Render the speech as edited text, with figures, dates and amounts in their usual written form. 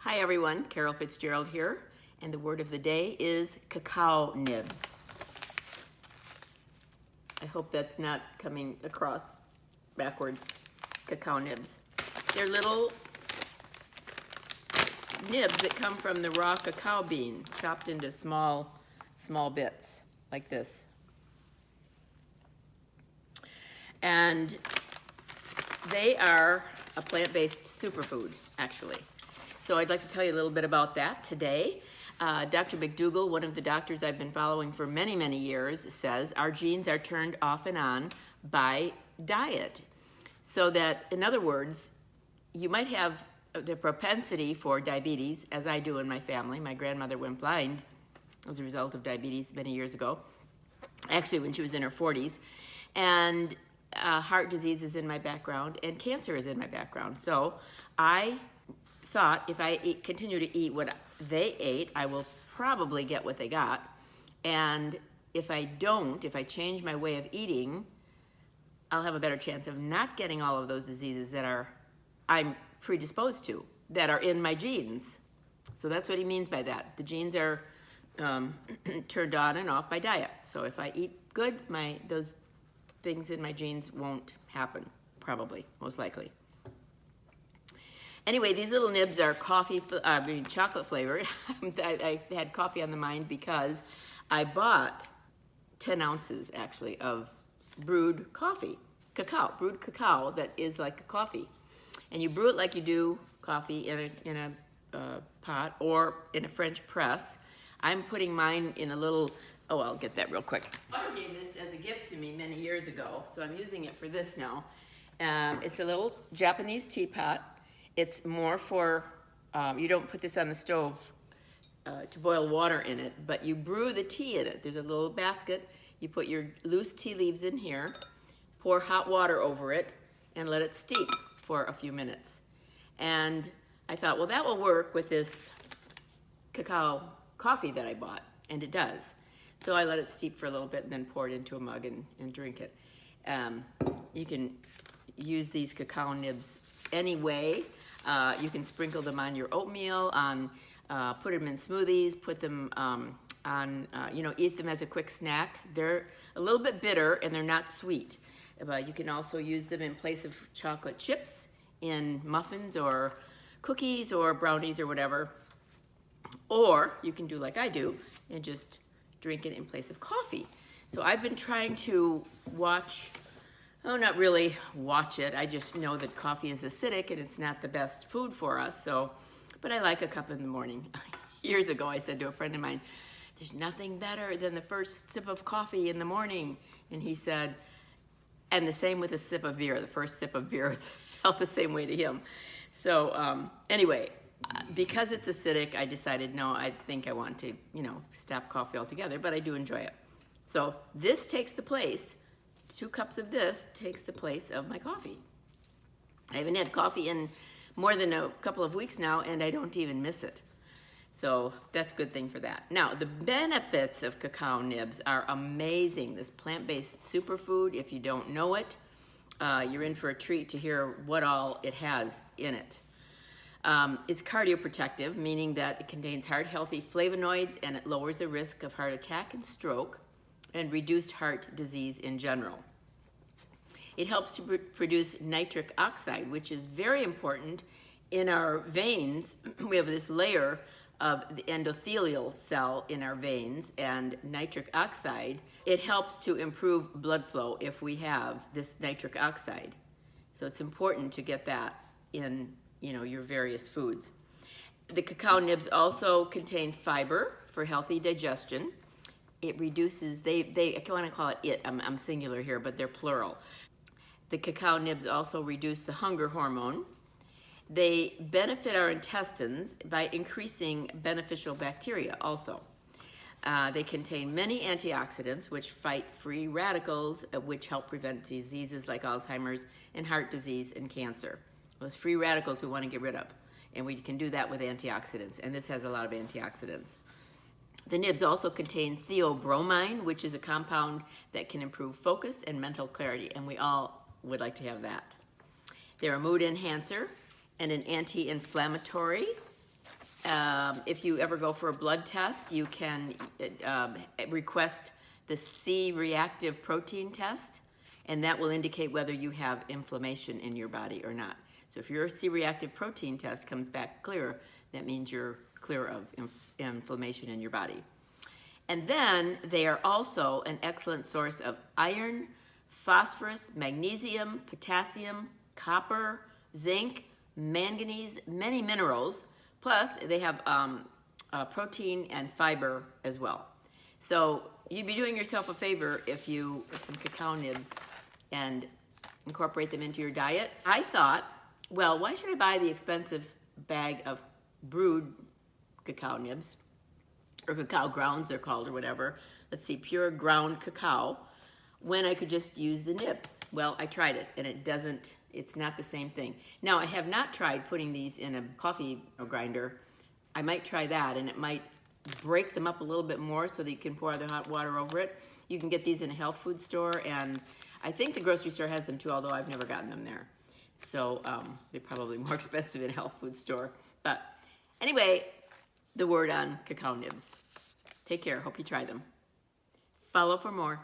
Hi everyone, Carol Fitzgerald here, and the word of the day is cacao nibs. I hope that's not coming across backwards. Cacao nibs. They're little nibs that come from the raw cacao bean, chopped into small bits like this. And they are a plant-based superfood, actually. So I'd like to tell you a little bit about that today. Dr. McDougall, one of the doctors I've been following for many, many years, says our genes are turned off and on by diet. So that, in other words, you might have the propensity for diabetes, as I do in my family. My grandmother went blind as a result of diabetes many years ago, actually when she was in her 40s. And heart disease is in my background, and cancer is in my background. So I thought if I continue to eat what they ate, I will probably get what they got. And if I don't, if I change my way of eating, I'll have a better chance of not getting all of those diseases that I'm predisposed to, that are in my genes. So that's what he means by that. The genes are turned on and off by diet. So if I eat good, those things in my genes won't happen, probably, most likely. Anyway, these little nibs are chocolate flavored. I had coffee on the mind because I bought 10 ounces, actually, of brewed brewed cacao that is like a coffee. And you brew it like you do coffee in a pot or in a French press. I'm putting mine in a little, I'll get that real quick. Butter gave this as a gift to me many years ago, so I'm using it for this now. It's a little Japanese teapot. It's more for, you don't put this on the stove to boil water in it, but you brew the tea in it. There's a little basket. You put your loose tea leaves in here, pour hot water over it, and let it steep for a few minutes. And I thought, well, that will work with this cacao coffee that I bought, and it does. So I let it steep for a little bit and then pour it into a mug and drink it. You can use these cacao nibs any way. You can sprinkle them on your oatmeal, put them in smoothies, put them eat them as a quick snack. They're a little bit bitter and they're not sweet. But you can also use them in place of chocolate chips in muffins or cookies or brownies or whatever. Or you can do like I do and just drink it in place of coffee. So I've been trying to not really watch it. I just know that coffee is acidic and it's not the best food for us. But I like a cup in the morning. Years ago, I said to a friend of mine, there's nothing better than the first sip of coffee in the morning. And he said, and the same with a sip of beer. The first sip of beer felt the same way to him. So anyway, because it's acidic, I decided, no, I think I want to, stop coffee altogether, but I do enjoy it. So this takes the place, 2 cups of this takes the place of my coffee. I haven't had coffee in more than a couple of weeks now, and I don't even miss it. So that's a good thing for that. Now, the benefits of cacao nibs are amazing. This plant-based superfood, if you don't know it, you're in for a treat to hear what all it has in it. It's cardioprotective, meaning that it contains heart-healthy flavonoids and it lowers the risk of heart attack and stroke and reduced heart disease in general. It helps to produce nitric oxide, which is very important in our veins. We have this layer of the endothelial cell in our veins, and nitric oxide, it helps to improve blood flow if we have this nitric oxide. So it's important to get that in your various foods. The cacao nibs also contain fiber for healthy digestion. It reduces, I want to call it I'm singular here, but they're plural. The cacao nibs also reduce the hunger hormone. They benefit our intestines by increasing beneficial bacteria also. They contain many antioxidants which fight free radicals, which help prevent diseases like Alzheimer's and heart disease and cancer. Those free radicals we want to get rid of, and we can do that with antioxidants, and this has a lot of antioxidants. The nibs also contain theobromine, which is a compound that can improve focus and mental clarity, and we all would like to have that. They're a mood enhancer and an anti-inflammatory. If you ever go for a blood test, you can request the C-reactive protein test, and that will indicate whether you have inflammation in your body or not. So if your C-reactive protein test comes back clear, that means you're clear of inflammation in your body. And then they are also an excellent source of iron, phosphorus, magnesium, potassium, copper, zinc, manganese, many minerals. Plus, they have protein and fiber as well. So you'd be doing yourself a favor if you get some cacao nibs and incorporate them into your diet. I thought, well, why should I buy the expensive bag of brewed cacao nibs, or cacao grounds they're called, or whatever. Let's see, pure ground cacao, when I could just use the nibs. Well, I tried it, and it's not the same thing. Now, I have not tried putting these in a coffee grinder. I might try that, and it might break them up a little bit more so that you can pour the hot water over it. You can get these in a health food store, and I think the grocery store has them too, although I've never gotten them there. So they're probably more expensive in a health food store. But anyway, the word on cacao nibs. Take care. Hope you try them. Follow for more.